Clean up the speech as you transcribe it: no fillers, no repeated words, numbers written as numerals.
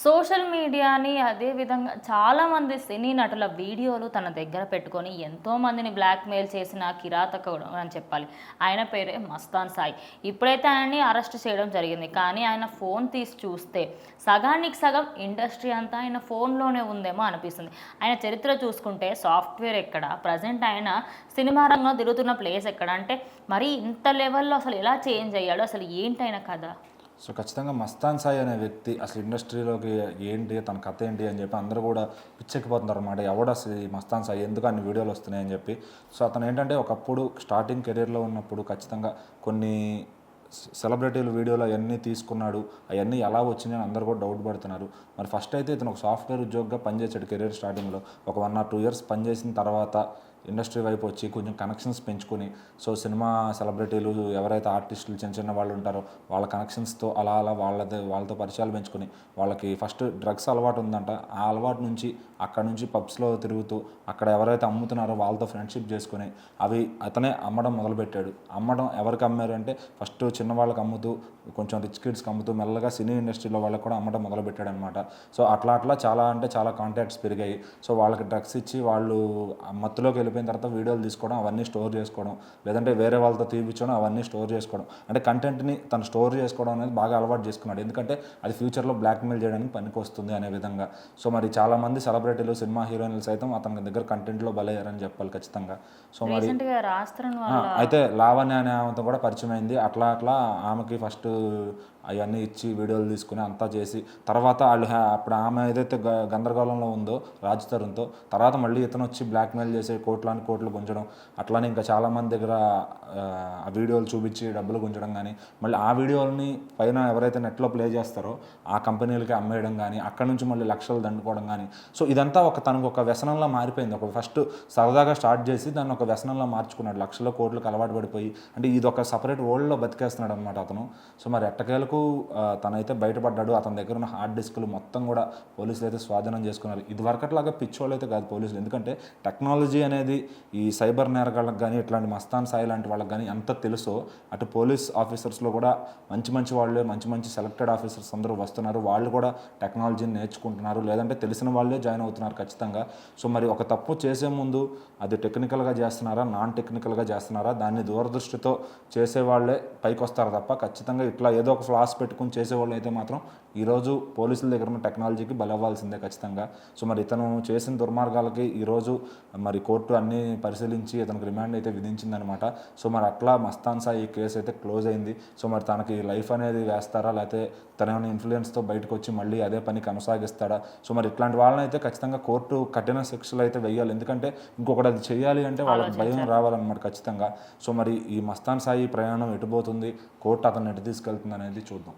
Social మీడియాని అదే విధంగా చాలామంది సినీ నటుల వీడియోలు తన దగ్గర పెట్టుకొని ఎంతోమందిని బ్లాక్మెయిల్ చేసిన కిరాతకుడు అని చెప్పాలి. ఆయన పేరే మస్తాన్ సాయి. ఇప్పుడైతే ఆయన్ని అరెస్ట్ చేయడం జరిగింది. కానీ ఆయన ఫోన్ తీసి చూస్తే సగానికి సగం ఇండస్ట్రీ అంతా ఆయన ఫోన్లోనే ఉందేమో అనిపిస్తుంది. ఆయన చరిత్ర చూసుకుంటే సాఫ్ట్వేర్ ఎక్కడ, ప్రజెంట్ ఆయన సినిమా రంగంలో తిరుగుతున్న ప్లేస్ ఎక్కడ, అంటే మరీ ఇంత లెవెల్లో అసలు ఎలా చేంజ్ అయ్యాడు, అసలు ఏంటైన కథ? సో ఖచ్చితంగా మస్తాన్ సాయి అనే వ్యక్తి అసలు ఇండస్ట్రీలోకి ఏంటి, తన కథ ఏంటి అని చెప్పి అందరూ కూడా పిచ్చెక్కిపోతున్నారు అనమాట. ఎవడు అసలు ఈ మస్తాన్ సాయి, ఎందుకు అన్ని వీడియోలు వస్తున్నాయని చెప్పి. సో అతను ఏంటంటే ఒకప్పుడు స్టార్టింగ్ కెరీర్లో ఉన్నప్పుడు ఖచ్చితంగా కొన్ని సెలబ్రిటీలు వీడియోలు అవన్నీ తీసుకున్నాడు, అవన్నీ ఎలా వచ్చినాయని అందరూ కూడా డౌట్ పడుతున్నారు. మరి ఫస్ట్ అయితే ఇతను ఒక సాఫ్ట్వేర్ ఉద్యోగిగా పనిచేసాడు కెరీర్ స్టార్టింగ్లో. ఒక 1 or 2 years పనిచేసిన తర్వాత ఇండస్ట్రీ వైపు వచ్చి కొంచెం కనెక్షన్స్ పెంచుకొని, సో సినిమా సెలబ్రిటీలు ఎవరైతే ఆర్టిస్టులు చిన్న చిన్న వాళ్ళు ఉంటారో వాళ్ళ కనెక్షన్స్తో అలా అలా వాళ్ళతో పరిచయాలు పెంచుకొని, వాళ్ళకి ఫస్ట్ డ్రగ్స్ అలవాటు ఉందంట, ఆ అలవాటు నుంచి అక్కడ నుంచి పబ్స్లో తిరుగుతూ అక్కడ ఎవరైతే అమ్ముతున్నారో వాళ్ళతో ఫ్రెండ్షిప్ చేసుకొని అవి అతనే అమ్మడం మొదలుపెట్టాడు. అమ్మడం ఎవరికి అమ్మారు అంటే ఫస్ట్ చిన్న వాళ్ళకి అమ్ముతూ, కొంచెం రిచ్ కిడ్స్కి అమ్ముతూ, మెల్లగా సినీ ఇండస్ట్రీలో వాళ్ళకి కూడా అమ్మడం మొదలుపెట్టాడు అనమాట. సో అట్లా అట్లా చాలా అంటే చాలా కాంటాక్ట్స్ పెరిగాయి. సో వాళ్ళకి డ్రగ్స్ ఇచ్చి వాళ్ళు మత్తులోకి వెళ్ళిపోయిన తర్వాత వీడియోలు తీసుకోవడం, అవన్నీ స్టోర్ చేసుకోవడం, లేదంటే వేరే వాళ్ళతో తీపించడం, అవన్నీ స్టోర్ చేసుకోవడం, అంటే కంటెంట్ని తను స్టోర్ చేసుకోవడం అనేది బాగా అలవాటు చేసుకున్నాడు. ఎందుకంటే అది ఫ్యూచర్లో బ్లాక్మెయిల్ చేయడానికి పనికి వస్తుంది అనే విధంగా. సో మరి చాలామంది సెలబ్రిటీలు, సినిమా హీరోయిన్లు సైతం అతని దగ్గర కంటెంట్లో బలయ్యారని చెప్పాలి ఖచ్చితంగా. సో మరి అయితే లావణ్య అనే ఆమెతో కూడా పరిచయం అయింది. అట్లా అట్లా ఆమెకి ఫస్ట్ అవన్నీ ఇచ్చి వీడియోలు తీసుకుని అంతా చేసి, తర్వాత వాళ్ళు అప్పుడు ఆమె ఏదైతే గందరగోళంలో ఉందో రాజ్ తరుణ్తో, తర్వాత మళ్ళీ ఇతను వచ్చి బ్లాక్మెయిల్ చేసి కోట్లు గుంజడం, అట్లానే ఇంకా చాలామంది దగ్గర ఆ వీడియోలు చూపించి డబ్బులు గుంజడం కానీ, మళ్ళీ ఆ వీడియోలని పైన ఎవరైతే నెట్లో ప్లే చేస్తారో ఆ కంపెనీలకి అమ్మేయడం కానీ, అక్కడ నుంచి మళ్ళీ లక్షలు దండుకోవడం కానీ. సో ఇదంతా తనకు ఒక వ్యసనంలా మారిపోయింది. ఒక ఫస్ట్ సరదాగా స్టార్ట్ చేసి దాన్ని ఒక వ్యసనంలా మార్చుకున్నాడు. లక్షల కోట్లకు అలవాటు పడిపోయి, అంటే ఇది ఒక సపరేట్ వరల్డ్లో బతికేస్తున్నాడు అనమాట అతను. సో మరి ఎట్టకేలకు తనైతే బయటపడ్డాడు. అతని దగ్గర ఉన్న హార్డ్ డిస్కులు మొత్తం కూడా పోలీసులు అయితే స్వాధీనం చేసుకున్నారు. ఇది వరకట్లాగా పిచ్చోళ్ళు అయితే కాదు పోలీసులు, ఎందుకంటే టెక్నాలజీ అనేది ఈ సైబర్ నేరగాళ్ళకి కానీ, ఇట్లాంటి మస్తాన్ సాయి లాంటి వాళ్ళకి కానీ ఎంత తెలుసో, అటు పోలీస్ ఆఫీసర్స్లో కూడా మంచి వాళ్ళే, మంచి సెలెక్టెడ్ ఆఫీసర్స్ అందరూ వస్తున్నారు. వాళ్ళు కూడా టెక్నాలజీని నేర్చుకుంటున్నారు, లేదంటే తెలిసిన వాళ్ళే జాయిన్ అవుతున్నారు ఖచ్చితంగా. సో మరి ఒక తప్పు చేసే ముందు అది టెక్నికల్గా చేస్తున్నారా, నాన్ టెక్నికల్గా చేస్తున్నారా, దాన్ని దూరదృష్టితో చేసేవాళ్ళే పైకి వస్తారు తప్ప ఖచ్చితంగా ఇట్లా ఏదో ఒక ఫ్లాస్ పెట్టుకుని చేసేవాళ్ళు అయితే మాత్రం ఈరోజు పోలీసుల దగ్గర ఉన్న టెక్నాలజీకి బలవ్వాల్సిందే ఖచ్చితంగా. సో మరి ఇతను చేసిన దుర్మార్గాలకి ఈరోజు మరి కోర్టు అన్నీ పరిశీలించి ఇతనికి రిమాండ్ అయితే విధించిందనమాట. సో మరి అట్లా మస్తాన్ సాయి కేసు అయితే క్లోజ్ అయింది. సో మరి తనకి లైఫ్ అనేది వేస్తారా, లేకపోతే తన ఏమైనా ఇన్ఫ్లుయెన్స్తో బయటకు వచ్చి మళ్ళీ అదే పని కొనసాగిస్తాడా? సో మరి ఇట్లాంటి వాళ్ళని అయితే ఖచ్చితంగా కోర్టు కఠిన శిక్షలు అయితే వెయ్యాలి. ఎందుకంటే ఇంకొకటి అది చేయాలి అంటే వాళ్ళకి భయం రావాలన్నమాట ఖచ్చితంగా. సో మరి ఈ మస్తాన్ సాయి ప్రయాణం ఎటుపోతుంది, కోర్టు అతను ఎటు తీసుకెళ్తుంది అనేది చూద్దాం.